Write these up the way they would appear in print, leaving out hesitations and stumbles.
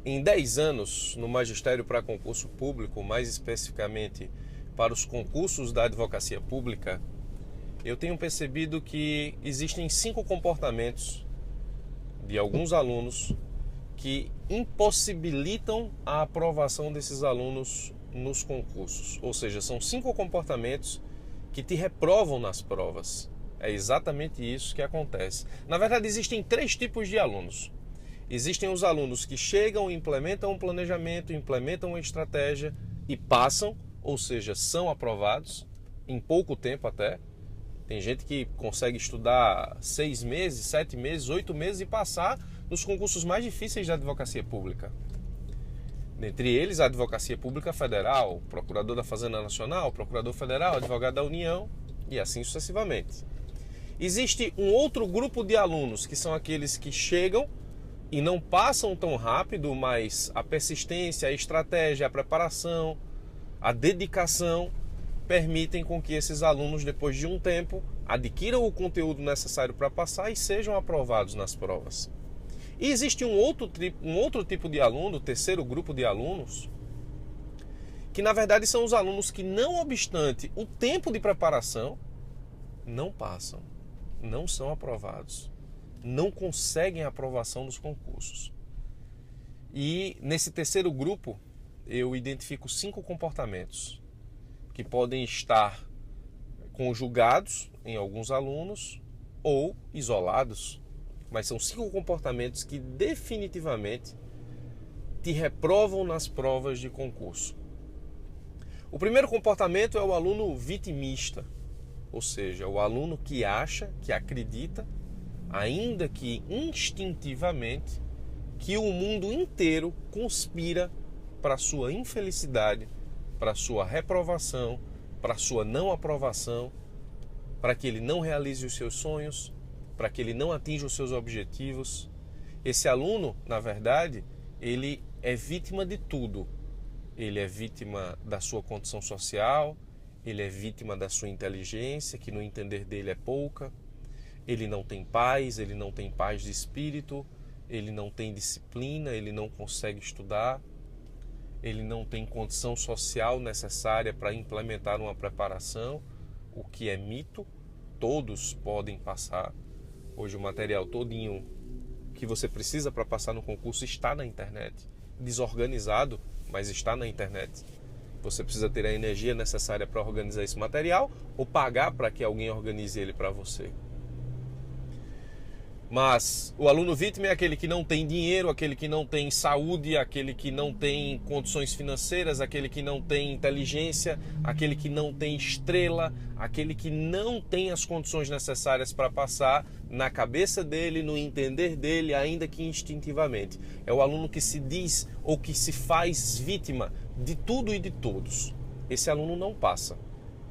Em 10 anos, no magistério para concurso público, mais especificamente para os concursos da advocacia pública, eu tenho percebido que existem 5 comportamentos de alguns alunos que impossibilitam a aprovação desses alunos nos concursos. Ou seja, são 5 comportamentos que te reprovam nas provas. É exatamente isso que acontece. Na verdade, existem 3 tipos de alunos. Existem os alunos que chegam, implementam um planejamento, implementam uma estratégia e passam, ou seja, são aprovados em pouco tempo até. Tem gente que consegue estudar 6 meses, 7 meses, 8 meses e passar nos concursos mais difíceis da advocacia pública. Dentre eles, a Advocacia Pública Federal, Procurador da Fazenda Nacional, Procurador Federal, Advogado da União e assim sucessivamente. Existe um outro grupo de alunos que são aqueles que chegam e não passam tão rápido, mas a persistência, a estratégia, a preparação, a dedicação permitem com que esses alunos, depois de um tempo, adquiram o conteúdo necessário para passar e sejam aprovados nas provas. E existe um outro tipo de aluno, o terceiro grupo de alunos, que na verdade são os alunos que, não obstante o tempo de preparação, não passam, não são aprovados, não conseguem a aprovação dos concursos. E nesse terceiro grupo, eu identifico 5 comportamentos que podem estar conjugados em alguns alunos ou isolados, mas são 5 comportamentos que definitivamente te reprovam nas provas de concurso. O primeiro comportamento é o aluno vitimista, ou seja, o aluno que acha, que acredita, ainda que instintivamente, que o mundo inteiro conspira para a sua infelicidade, para a sua reprovação, para a sua não aprovação, para que ele não realize os seus sonhos, para que ele não atinja os seus objetivos. Esse aluno, na verdade, ele é vítima de tudo. Ele é vítima da sua condição social, ele é vítima da sua inteligência, que no entender dele é pouca. Ele não tem paz, ele não tem paz de espírito, ele não tem disciplina, ele não consegue estudar, ele não tem condição social necessária para implementar uma preparação, o que é mito. Todos podem passar. Hoje o material todinho que você precisa para passar no concurso está na internet. Desorganizado, mas está na internet. Você precisa ter a energia necessária para organizar esse material ou pagar para que alguém organize ele para você. Mas o aluno vítima é aquele que não tem dinheiro, aquele que não tem saúde, aquele que não tem condições financeiras, aquele que não tem inteligência, aquele que não tem estrela, aquele que não tem as condições necessárias para passar na cabeça dele, no entender dele, ainda que instintivamente. É o aluno que se diz ou que se faz vítima de tudo e de todos. Esse aluno não passa,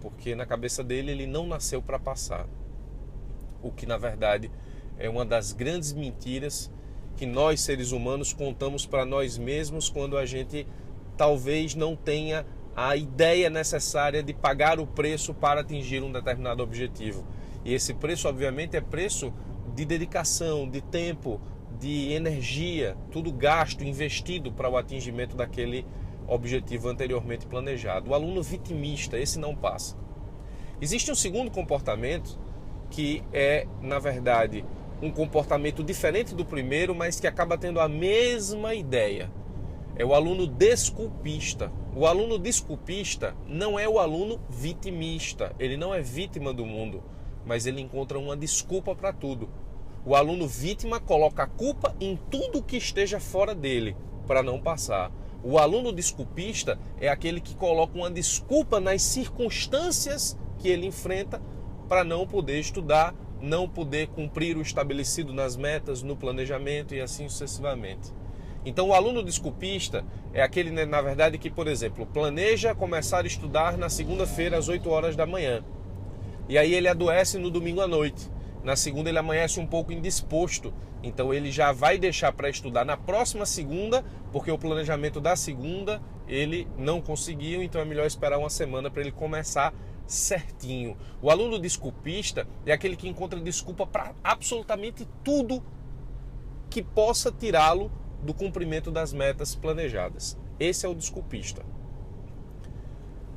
porque na cabeça dele ele não nasceu para passar. O que na verdade é uma das grandes mentiras que nós, seres humanos, contamos para nós mesmos quando a gente talvez não tenha a ideia necessária de pagar o preço para atingir um determinado objetivo. E esse preço, obviamente, é preço de dedicação, de tempo, de energia, tudo gasto, investido para o atingimento daquele objetivo anteriormente planejado. O aluno vitimista, esse não passa. Existe um segundo comportamento que é, na verdade, um comportamento diferente do primeiro, mas que acaba tendo a mesma ideia. É o aluno desculpista. O aluno desculpista não é o aluno vitimista. Ele não é vítima do mundo, mas ele encontra uma desculpa para tudo. O aluno vítima coloca a culpa em tudo que esteja fora dele para não passar. O aluno desculpista é aquele que coloca uma desculpa nas circunstâncias que ele enfrenta para não poder estudar, não poder cumprir o estabelecido nas metas, no planejamento e assim sucessivamente. Então o aluno desculpista é aquele, na verdade, que, por exemplo, planeja começar a estudar na segunda-feira às 8 horas da manhã. E aí ele adoece no domingo à noite. Na segunda ele amanhece um pouco indisposto. Então ele já vai deixar para estudar na próxima segunda, porque o planejamento da segunda ele não conseguiu, então é melhor esperar uma semana para ele começar certinho. O aluno desculpista é aquele que encontra desculpa para absolutamente tudo que possa tirá-lo do cumprimento das metas planejadas. Esse é o desculpista.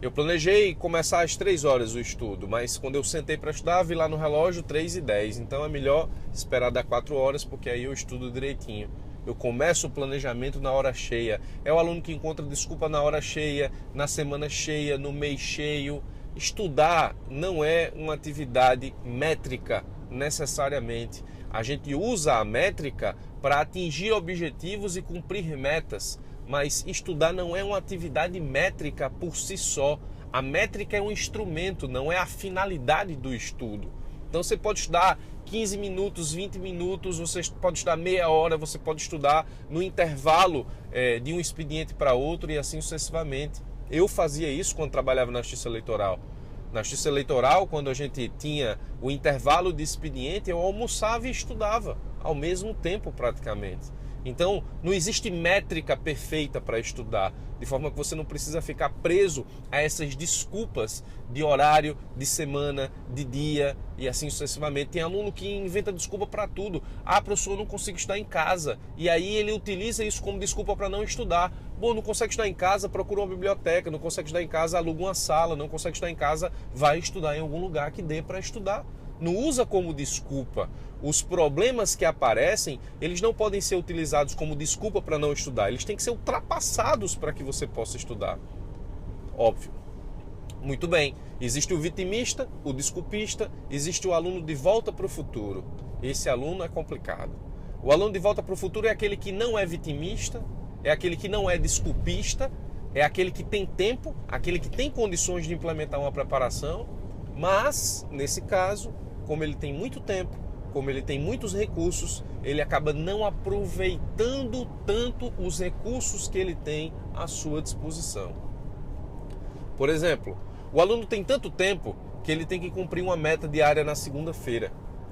Eu planejei começar às 3 horas o estudo, mas quando eu sentei para estudar, vi lá no relógio 3h10. Então é melhor esperar dar 4 horas, porque aí eu estudo direitinho. Eu começo o planejamento na hora cheia. É o aluno que encontra desculpa na hora cheia, na semana cheia, no mês cheio. Estudar não é uma atividade métrica necessariamente. A gente usa a métrica para atingir objetivos e cumprir metas. Mas estudar não é uma atividade métrica por si só. A métrica é um instrumento, não é a finalidade do estudo. Então você pode estudar 15 minutos, 20 minutos, você pode estudar meia hora, você pode estudar no intervalo de um expediente para outro e assim sucessivamente. Eu fazia isso quando trabalhava na Justiça Eleitoral. Na Justiça Eleitoral, quando a gente tinha o intervalo de expediente, eu almoçava e estudava ao mesmo tempo praticamente. Então, não existe métrica perfeita para estudar, de forma que você não precisa ficar preso a essas desculpas de horário, de semana, de dia e assim sucessivamente. Tem aluno que inventa desculpa para tudo. Ah, professor, eu não consigo estudar em casa. E aí ele utiliza isso como desculpa para não estudar. Bom, não consegue estudar em casa, procura uma biblioteca. Não consegue estudar em casa, aluga uma sala. Não consegue estudar em casa, vai estudar em algum lugar que dê para estudar. Não usa como desculpa. Os problemas que aparecem, eles não podem ser utilizados como desculpa para não estudar. Eles têm que ser ultrapassados para que você possa estudar. Óbvio. Muito bem. Existe o vitimista, o desculpista, existe o aluno de volta para o futuro. Esse aluno é complicado. O aluno de volta para o futuro é aquele que não é vitimista, é aquele que não é desculpista, é aquele que tem tempo, aquele que tem condições de implementar uma preparação, mas, nesse caso, como ele tem muito tempo, como ele tem muitos recursos, ele acaba não aproveitando tanto os recursos que ele tem à sua disposição. Por exemplo, o aluno tem tanto tempo que ele tem que cumprir uma meta diária na segunda-feira.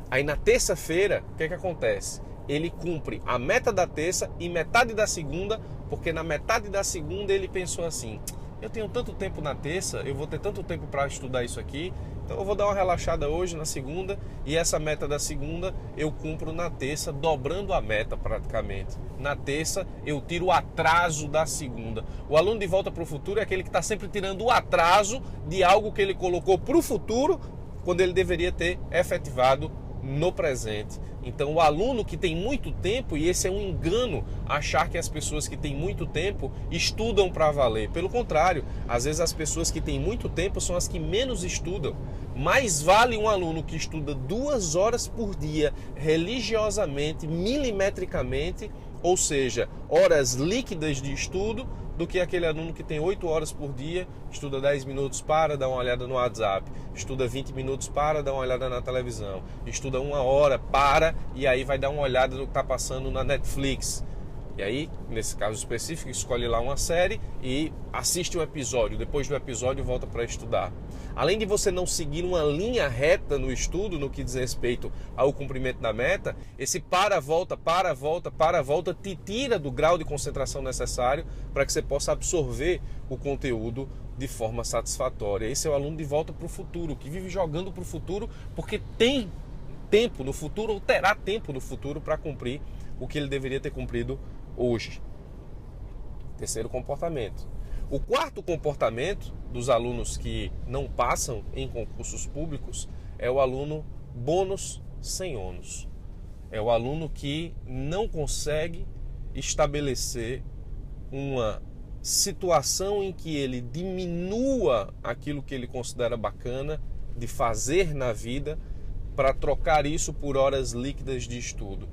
Aí na terça-feira, o que acontece? Ele cumpre a meta da terça e metade da segunda, porque na metade da segunda ele pensou assim: eu tenho tanto tempo na terça, eu vou ter tanto tempo para estudar isso aqui, então eu vou dar uma relaxada hoje na segunda e essa meta da segunda eu cumpro na terça, dobrando a meta praticamente. Na terça eu tiro o atraso da segunda. O aluno de volta para o futuro é aquele que está sempre tirando o atraso de algo que ele colocou para o futuro, quando ele deveria ter efetivado no presente. Então o aluno que tem muito tempo, e esse é um engano achar que as pessoas que têm muito tempo estudam para valer. Pelo contrário, às vezes as pessoas que têm muito tempo são as que menos estudam. Mais vale um aluno que estuda 2 horas por dia religiosamente, milimetricamente, ou seja, horas líquidas de estudo, do que aquele aluno que tem 8 horas por dia, estuda 10 minutos para dar uma olhada no WhatsApp, estuda 20 minutos para dar uma olhada na televisão, estuda 1 hora para e aí vai dar uma olhada no que está passando na Netflix. E aí, nesse caso específico, escolhe lá uma série e assiste um episódio. Depois do episódio, volta para estudar. Além de você não seguir uma linha reta no estudo, no que diz respeito ao cumprimento da meta, esse para-volta te tira do grau de concentração necessário para que você possa absorver o conteúdo de forma satisfatória. Esse é o aluno de volta para o futuro, que vive jogando para o futuro porque tem tempo no futuro ou terá tempo no futuro para cumprir o que ele deveria ter cumprido hoje. Terceiro comportamento. O quarto comportamento dos alunos que não passam em concursos públicos é o aluno bônus sem ônus. É o aluno que não consegue estabelecer uma situação em que ele diminua aquilo que ele considera bacana de fazer na vida para trocar isso por horas líquidas de estudo.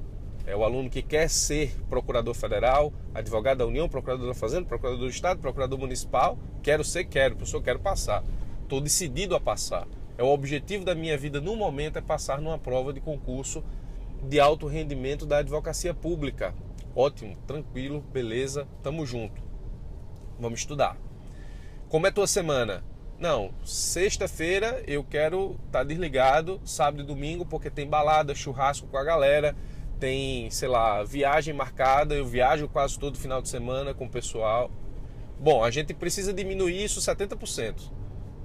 É o aluno que quer ser procurador federal, advogado da União, procurador da Fazenda, procurador do Estado, procurador municipal. Professor, quero passar. Estou decidido a passar. É o objetivo da minha vida no momento, é passar numa prova de concurso de alto rendimento da advocacia pública. Ótimo, tranquilo, beleza, tamo junto. Vamos estudar. Como é tua semana? Não, sexta-feira eu quero estar desligado, sábado e domingo, porque tem balada, churrasco com a galera, tem, sei lá, viagem marcada, eu viajo quase todo final de semana com o pessoal. Bom, a gente precisa diminuir isso 70%.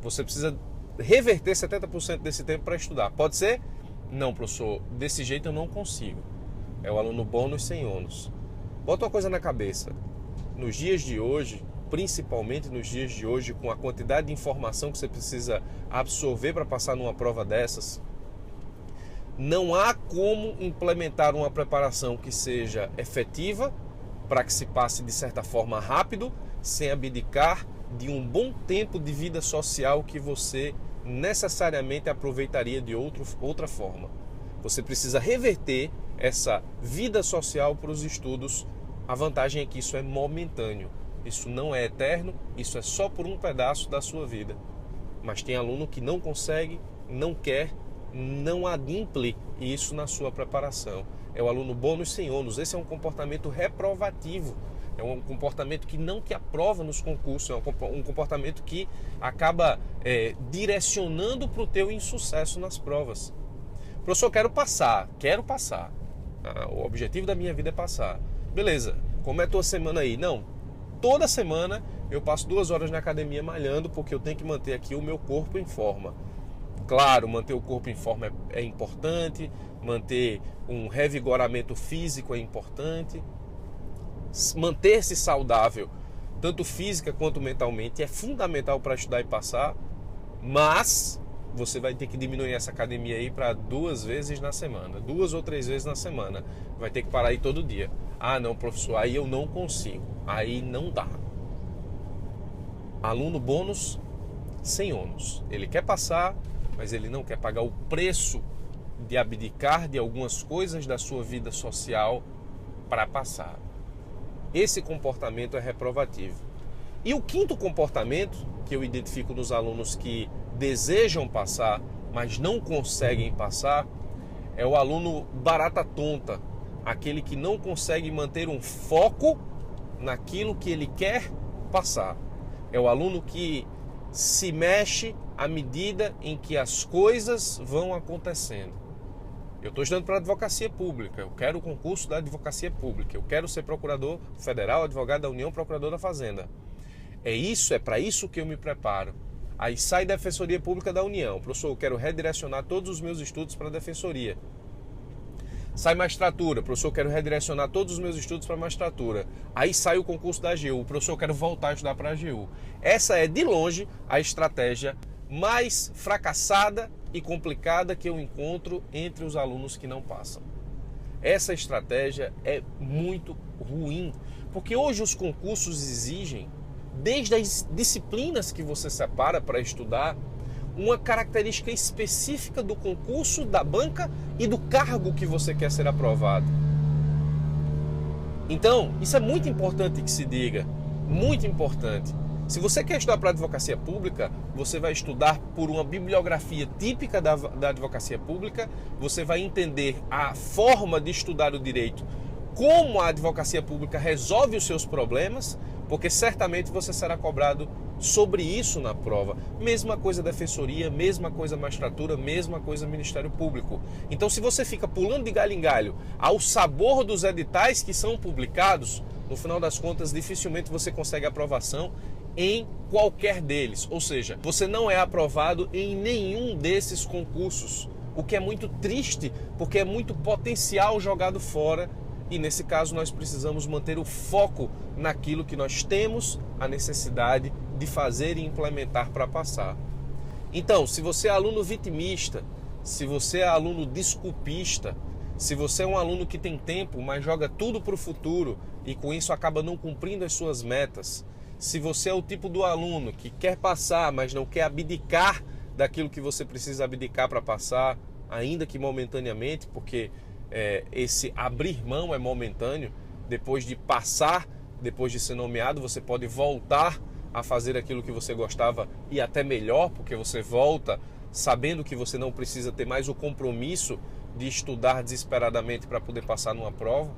Você precisa reverter 70% desse tempo para estudar. Pode ser? Não, professor, desse jeito eu não consigo. É o aluno bônus sem ônus. Bota uma coisa na cabeça. Nos dias de hoje, principalmente nos dias de hoje, com a quantidade de informação que você precisa absorver para passar numa prova dessas, não há como implementar uma preparação que seja efetiva para que se passe de certa forma rápido, sem abdicar de um bom tempo de vida social que você necessariamente aproveitaria de outra forma. Você precisa reverter essa vida social para os estudos. A vantagem é que isso é momentâneo, isso não é eterno, isso é só por um pedaço da sua vida. Mas tem aluno que não consegue, não quer, não adimple isso na sua preparação. É o aluno bônus sem ônus. Esse é um comportamento reprovativo. É um comportamento que não te aprova nos concursos. É um comportamento que acaba direcionando para o teu insucesso nas provas. Professor, quero passar. O objetivo da minha vida é passar. Beleza, como é a tua semana aí? Não, toda semana eu passo 2 horas na academia malhando, porque eu tenho que manter aqui o meu corpo em forma. Claro, manter o corpo em forma é importante, manter um revigoramento físico é importante, manter-se saudável, tanto física quanto mentalmente, é fundamental para estudar e passar, mas você vai ter que diminuir essa academia aí para 2 vezes na semana, 2 ou 3 vezes na semana, vai ter que parar aí todo dia. Ah não, professor, aí eu não consigo, aí não dá. Aluno bônus sem ônus, ele quer passar, mas ele não quer pagar o preço de abdicar de algumas coisas da sua vida social para passar. Esse comportamento é reprovativo. E o quinto comportamento que eu identifico nos alunos que desejam passar, mas não conseguem passar, é o aluno barata tonta, aquele que não consegue manter um foco naquilo que ele quer passar. É o aluno que se mexe à medida em que as coisas vão acontecendo. Eu estou estudando para a advocacia pública, eu quero o concurso da advocacia pública, eu quero ser procurador federal, advogado da União, procurador da Fazenda. É para isso que eu me preparo. Aí sai da Defensoria Pública da União. Professor, eu quero redirecionar todos os meus estudos para a Defensoria. Sai magistratura. Professor, eu quero redirecionar todos os meus estudos para a magistratura. Aí sai o concurso da AGU. Professor, eu quero voltar a estudar para a AGU. Essa é, de longe, a estratégia mais fracassada e complicada que eu encontro entre os alunos que não passam. Essa estratégia é muito ruim, porque hoje os concursos exigem, desde as disciplinas que você separa para estudar, uma característica específica do concurso, da banca e do cargo que você quer ser aprovado. Então, isso é muito importante que se diga, muito importante. Se você quer estudar para a advocacia pública, você vai estudar por uma bibliografia típica da advocacia pública, você vai entender a forma de estudar o direito, como a advocacia pública resolve os seus problemas, porque certamente você será cobrado sobre isso na prova. Mesma coisa defensoria, mesma coisa magistratura, mesma coisa Ministério Público. Então, se você fica pulando de galho em galho ao sabor dos editais que são publicados, no final das contas, dificilmente você consegue aprovação em qualquer deles. Ou seja, você não é aprovado em nenhum desses concursos, o que é muito triste, porque é muito potencial jogado fora. E nesse caso nós precisamos manter o foco naquilo que nós temos a necessidade de fazer e implementar para passar. Então, se você é aluno vitimista, se você é aluno desculpista, se você é um aluno que tem tempo, mas joga tudo para o futuro e com isso acaba não cumprindo as suas metas, se você é o tipo do aluno que quer passar, mas não quer abdicar daquilo que você precisa abdicar para passar, ainda que momentaneamente, porque esse abrir mão é momentâneo. Depois de passar, depois de ser nomeado, você pode voltar a fazer aquilo que você gostava e até melhor, porque você volta sabendo que você não precisa ter mais o compromisso de estudar desesperadamente para poder passar numa prova.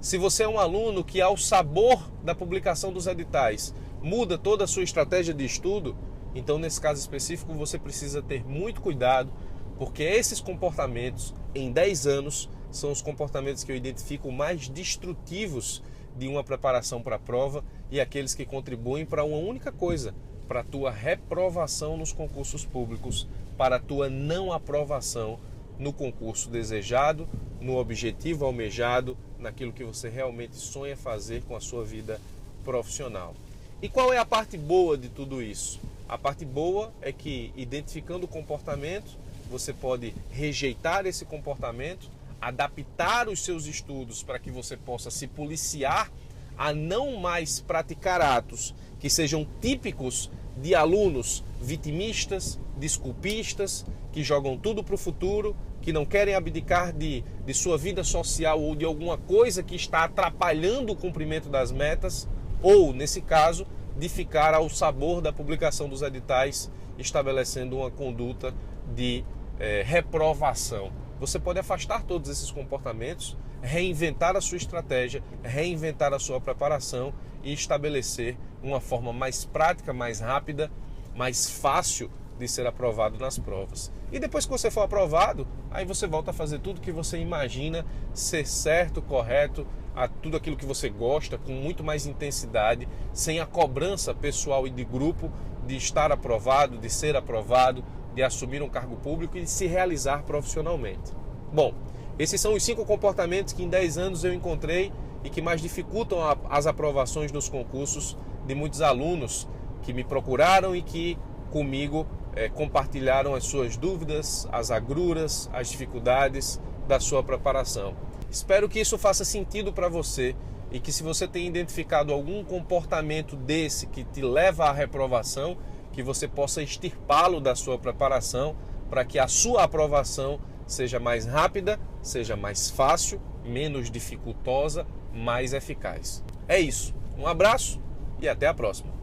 Se você é um aluno que, ao sabor da publicação dos editais, muda toda a sua estratégia de estudo, então nesse caso específico você precisa ter muito cuidado, porque esses comportamentos, em 10 anos, são os comportamentos que eu identifico mais destrutivos de uma preparação para a prova e aqueles que contribuem para uma única coisa, para a tua reprovação nos concursos públicos, para a tua não aprovação no concurso desejado, no objetivo almejado, naquilo que você realmente sonha fazer com a sua vida profissional. E qual é a parte boa de tudo isso? A parte boa é que, identificando o comportamento, você pode rejeitar esse comportamento, adaptar os seus estudos para que você possa se policiar a não mais praticar atos que sejam típicos de alunos vitimistas, desculpistas, que jogam tudo para o futuro, que não querem abdicar de sua vida social ou de alguma coisa que está atrapalhando o cumprimento das metas, ou, nesse caso, de ficar ao sabor da publicação dos editais, estabelecendo uma conduta de reprovação. Você pode afastar todos esses comportamentos, reinventar a sua estratégia, reinventar a sua preparação e estabelecer uma forma mais prática, mais rápida, mais fácil de ser aprovado nas provas. E depois que você for aprovado, aí você volta a fazer tudo que você imagina ser certo, correto, a tudo aquilo que você gosta, com muito mais intensidade, sem a cobrança pessoal e de grupo de estar aprovado, de ser aprovado, de assumir um cargo público e de se realizar profissionalmente. Bom, esses são os 5 comportamentos que em 10 anos eu encontrei e que mais dificultam as aprovações nos concursos de muitos alunos que me procuraram e que comigo compartilharam as suas dúvidas, as agruras, as dificuldades da sua preparação. Espero que isso faça sentido para você e que, se você tem identificado algum comportamento desse que te leva à reprovação, que você possa extirpá-lo da sua preparação para que a sua aprovação seja mais rápida, seja mais fácil, menos dificultosa, mais eficaz. É isso. Um abraço e até a próxima.